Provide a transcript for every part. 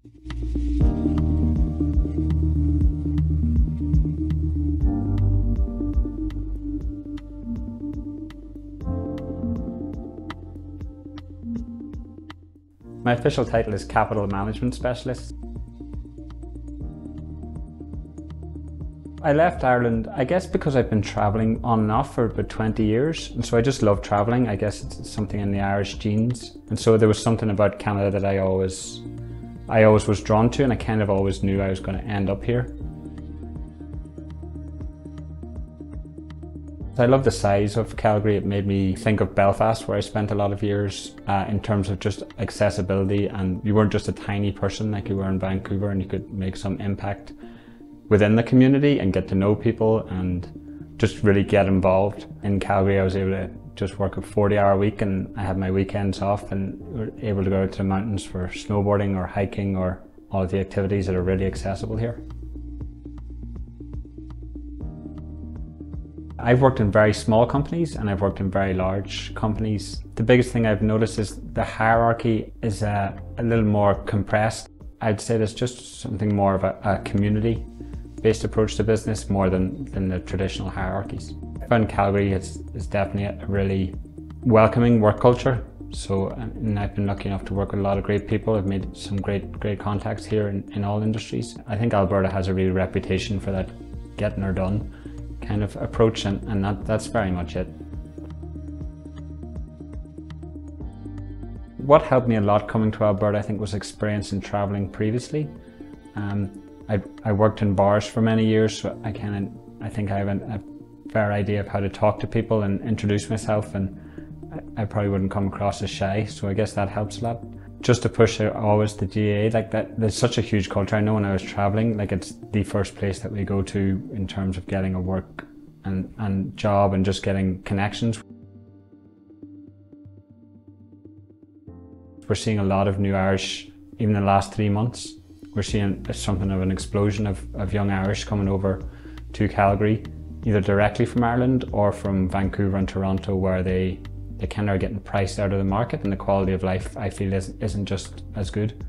My official title is Capital Management Specialist. I left Ireland, I guess, because I've been travelling on and off for about 20 years. And so I just love travelling. I guess it's something in the Irish genes. And so there was something about Canada that I always was drawn to, and I kind of always knew I was going to end up here. I love the size of Calgary. It made me think of Belfast, where I spent a lot of years, in terms of just accessibility, and you weren't just a tiny person like you were in Vancouver, and you could make some impact within the community and get to know people and just really get involved. In Calgary, I was able to just work a 40-hour week, and I had my weekends off and were able to go out to the mountains for snowboarding or hiking or all of the activities that are really accessible here. I've worked in very small companies and I've worked in very large companies. The biggest thing I've noticed is the hierarchy is a little more compressed. I'd say there's just something more of a community-based approach to business more than the traditional hierarchies. I found Calgary is definitely a really welcoming work culture. So, and I've been lucky enough to work with a lot of great people. I've made some great contacts here in all industries. I think Alberta has a real reputation for that getting her done kind of approach, and that's very much it. What helped me a lot coming to Alberta, I think, was experience in travelling previously. I worked in bars for many years, so I think I have a fair idea of how to talk to people and introduce myself, and I probably wouldn't come across as shy, so I guess that helps a lot. Just to push it always the GA, like that, there's such a huge culture. I know when I was traveling, like it's the first place that we go to in terms of getting a work and job and just getting connections. We're seeing a lot of new Irish, even in the last 3 months. We're seeing something of an explosion of young Irish coming over to Calgary, either directly from Ireland or from Vancouver and Toronto, where they kind of are getting priced out of the market, and the quality of life, I feel, isn't just as good.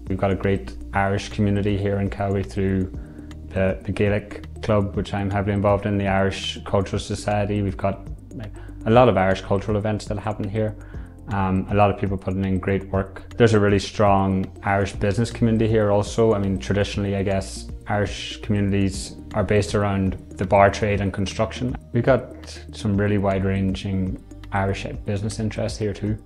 We've got a great Irish community here in Calgary through the Gaelic Club, which I'm heavily involved in, the Irish Cultural Society. We've got a lot of Irish cultural events that happen here. A lot of people putting in great work. There's a really strong Irish business community here also. I mean, traditionally, I guess, Irish communities are based around the bar trade and construction. We've got some really wide-ranging Irish business interests here too.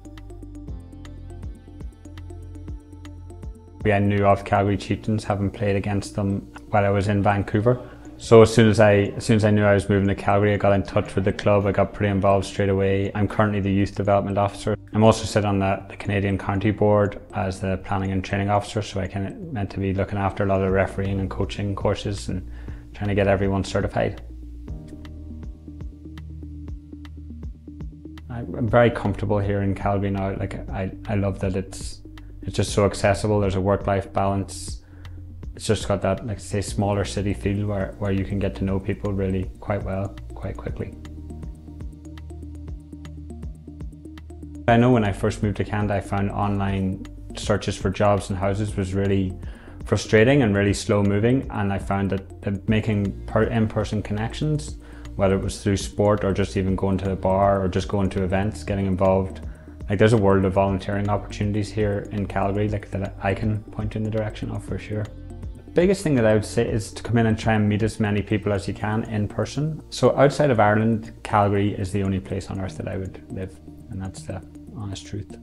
I knew of Calgary Chieftains, having played against them while I was in Vancouver. So as soon as I knew I was moving to Calgary, I got in touch with the club. I got pretty involved straight away. I'm currently the Youth Development Officer. I'm also sit on the Canadian County Board as the Planning and Training Officer, so I kind of meant to be looking after a lot of the refereeing and coaching courses and trying to get everyone certified. I'm very comfortable here in Calgary now. Like I love that it's just so accessible. There's a work-life balance. It's just got that, like, say, smaller city feel where you can get to know people really quite well, quite quickly. I know when I first moved to Canada, I found online searches for jobs and houses was really frustrating and really slow moving, and I found that making in-person connections, whether it was through sport or just even going to a bar or just going to events, getting involved, like there's a world of volunteering opportunities here in Calgary, like that I can point in the direction of for sure. Biggest thing that I would say is to come in and try and meet as many people as you can in person. So outside of Ireland, Calgary is the only place on earth that I would live, and that's the honest truth.